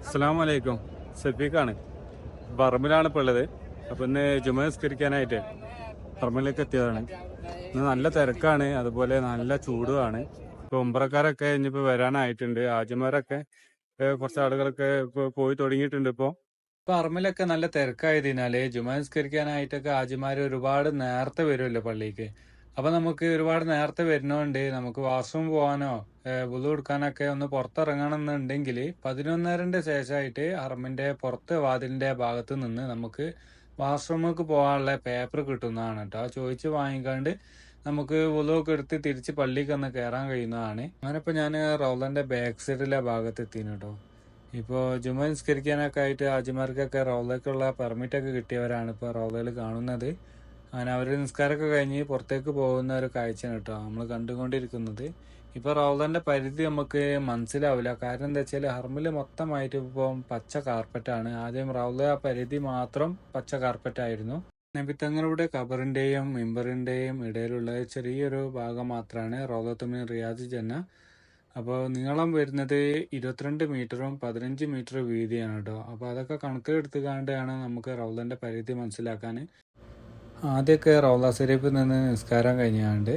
അസ്സലാമലൈക്കും. സഫീഖാണ്. പറമ്പിലാണ് ഇപ്പോൾ ഉള്ളത്. അപ്പം ഇന്ന് ജുമ നിസ്കരിക്കാനായിട്ട് പറമ്പിലേക്ക് എത്തിയതാണ്. ഇന്ന് നല്ല തിരക്കാണ്, അതുപോലെ നല്ല ചൂടുമാണ്. ഇപ്പോൾ ഉംറക്കാരൊക്കെ ഇനിയിപ്പോൾ വരാനായിട്ടുണ്ട്. ആജിമാരൊക്കെ കുറച്ച് ആളുകളൊക്കെ ഇപ്പോൾ പോയി തുടങ്ങിയിട്ടുണ്ട്. ഇപ്പോൾ പറമ്പിലൊക്കെ നല്ല തിരക്കായതിനാൽ ജുമ നിസ്കരിക്കാനായിട്ടൊക്കെ ആജിമാർ ഒരുപാട് നേരത്തെ വരുമല്ലോ പള്ളിക്ക്. അപ്പൊ നമുക്ക് ഒരുപാട് നേരത്തെ വരുന്നോണ്ട് നമുക്ക് വാഷ്റൂം പോകാനോ വുളു എടുക്കാനൊക്കെ ഒന്ന് പുറത്തിറങ്ങണമെന്നുണ്ടെങ്കിൽ 11:30ന്റെ ശേഷമായിട്ട് ഹറമിന്റെ പുറത്ത് വാതിലിന്റെ ഭാഗത്ത് നിന്ന് നമുക്ക് വാഷ്റൂമിലേക്ക് പോകാനുള്ള പേപ്പർ കിട്ടുന്നതാണ് കേട്ടോ. ചോദിച്ച് വാങ്ങിക്കാണ്ട് നമുക്ക് വുളു ഒക്കെ എടുത്ത് തിരിച്ച് പള്ളിക്ക് ഒന്ന് കയറാൻ കഴിയുന്നതാണ്. അങ്ങനെ ഇപ്പൊ ഞാൻ റൗലന്റെ ബാക്ക് സൈഡിലെ ഭാഗത്ത് എത്തിനു കേട്ടോ. ഇപ്പോൾ ജുമ നിസ്കരിക്കാനൊക്കെ ആയിട്ട് ഹാജിമാർക്കൊക്കെ റൗലക്കുള്ള പെർമിറ്റൊക്കെ കിട്ടിയവരാണ് ഇപ്പോൾ റൗലയിൽ കാണുന്നത്. അങ്ങനെ അവർ നിസ്കാരമൊക്കെ കഴിഞ്ഞ് പുറത്തേക്ക് പോകുന്ന ഒരു കാഴ്ചയാണ് കേട്ടോ നമ്മൾ കണ്ടുകൊണ്ടിരിക്കുന്നത്. ഇപ്പോൾ റൗലന്റെ പരിധി നമുക്ക് മനസ്സിലാവില്ല. കാരണം എന്താ വെച്ചാൽ ഹർമിൽ മൊത്തമായിട്ട് ഇപ്പം പച്ച കാർപ്പറ്റാണ്. ആദ്യം റൗല പരിധി മാത്രം പച്ച കാർപ്പറ്റായിരുന്നു. നബിത്തങ്ങളുടെ ഖബറിന്റെയും മിമ്പറിന്റെയും ഇടയിലുള്ള ചെറിയൊരു ഭാഗം മാത്രമാണ് റൗലത്തുമിൻ റിയാദ് ജന്ന. അപ്പോൾ നീളം വരുന്നത് 22 മീറ്ററും 15 മീറ്റർ വീതിയാണ് കേട്ടോ. അപ്പോൾ അതൊക്കെ കണക്കെടുത്തുകൊണ്ടാണ് നമുക്ക് റൗലന്റെ പരിധി മനസ്സിലാക്കാൻ. ആദ്യമൊക്കെ റൗല ശരീഫിൽ നിന്ന് നിസ്കാരം കഴിഞ്ഞാണ്ട്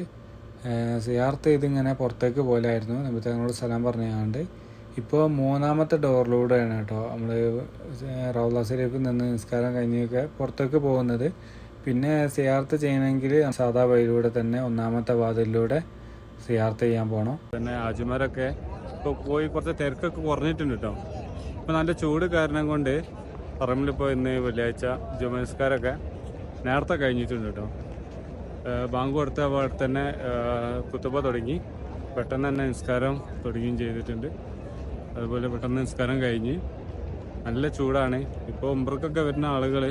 സിയാർത്ത് ചെയ്തിങ്ങനെ പുറത്തേക്ക് പോലായിരുന്നു. നബിത്തങ്ങളോട് സലാം പറഞ്ഞാണ്ട് ഇപ്പോൾ മൂന്നാമത്തെ ഡോറിലൂടെയാണ് കേട്ടോ നമ്മൾ റൗല ശരീഫിൽ നിന്ന് നിസ്കാരം കഴിഞ്ഞൊക്കെ പുറത്തേക്ക് പോകുന്നത്. പിന്നെ സിയാർത്ത് ചെയ്യണമെങ്കിൽ സാധാ വഴിയിലൂടെ തന്നെ ഒന്നാമത്തെ വാതിലിലൂടെ സിയാർത്ത് ചെയ്യാൻ പോകണം. പിന്നെ ആജിമാരൊക്കെ ഇപ്പോൾ പോയി കുറച്ച് തിരക്കൊക്കെ കുറഞ്ഞിട്ടുണ്ട് കേട്ടോ. ഇപ്പോൾ നല്ല ചൂട് കാരണം കൊണ്ട് പറമ്പിലിപ്പോൾ ഇന്ന് വെള്ളിയാഴ്ച ജുമ നിസ്കാരമൊക്കെ നേരത്തെ കഴിഞ്ഞിട്ടുണ്ട് കേട്ടോ. ബാങ്ക് കൊടുത്ത അവിടെ തന്നെ കുത്തുബ തുടങ്ങി, പെട്ടെന്ന് തന്നെ നിസ്കാരം തുടങ്ങുകയും ചെയ്തിട്ടുണ്ട്. അതുപോലെ പെട്ടെന്ന് നിസ്കാരം കഴിഞ്ഞ് നല്ല ചൂടാണ്. ഇപ്പോൾ ഉംറക്കൊക്കെ വരുന്ന ആളുകൾ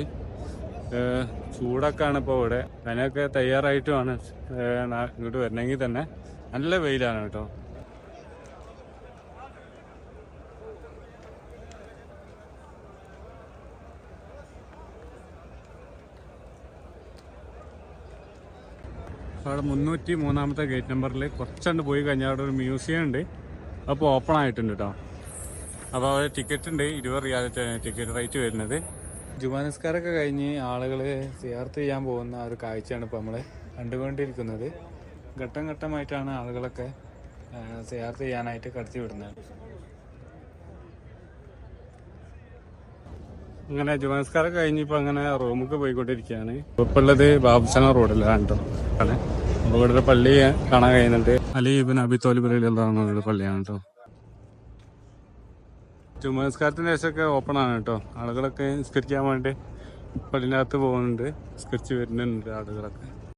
ചൂടൊക്കെയാണ് ഇപ്പോൾ ഇവിടെ. അതിനൊക്കെ തയ്യാറായിട്ടുമാണ് ഇങ്ങോട്ട് വരണമെങ്കിൽ തന്നെ. നല്ല വെയിലാണ് കേട്ടോ. അവിടെ 303-ാമത്തെ ഗേറ്റ് നമ്പറിൽ കുറച്ചുകൊണ്ട് പോയി കഴിഞ്ഞാൽ അവിടെ ഒരു മ്യൂസിയം ഉണ്ട്. അപ്പോൾ ഓപ്പൺ ആയിട്ടുണ്ട് കേട്ടോ. അപ്പോൾ അവിടെ ടിക്കറ്റ് ഉണ്ട്, 20 റിയാൽ ടിക്കറ്റ് റേറ്റ് വരുന്നത്. ജുമാ നിസ്കാരമൊക്കെ കഴിഞ്ഞ് ആളുകൾ സിയാർത്ത് ചെയ്യാൻ പോകുന്ന ഒരു കാഴ്ചയാണ് ഇപ്പോൾ നമ്മൾ കണ്ടുകൊണ്ടിരിക്കുന്നത്. ഘട്ടം ഘട്ടമായിട്ടാണ് ആളുകളൊക്കെ സിയാർത്ത് ചെയ്യാനായിട്ട് കടത്തി വിടുന്നത്. അങ്ങനെ ജുമാ നിസ്കാരമൊക്കെ കഴിഞ്ഞ് ഇപ്പോൾ അങ്ങനെ റൂമൊക്കെ പോയിക്കൊണ്ടിരിക്കുകയാണ്. ഇപ്പോൾ ഉള്ളത് ബാബുസന റോഡിലാണ് കേട്ടോ. അപ്പോൾ ഇവിടെ ഒരു പള്ളി കാണാൻ കഴിയുന്നുണ്ട്. അലി ഇബ്നു അബി ത്വാലിബ് റളിയല്ലാഹു പള്ളിയാണ് കേട്ടോ. ജുമാ നിസ്കാരത്തിന് ശേഷമൊക്കെ ഓപ്പൺ ആണ് കേട്ടോ. ആളുകളൊക്കെ നിസ്കരിക്കാൻ വേണ്ടി പള്ളിനകത്ത് പോകുന്നുണ്ട്, നിസ്കരിച്ച് വരുന്നുണ്ട് ആളുകളൊക്കെ.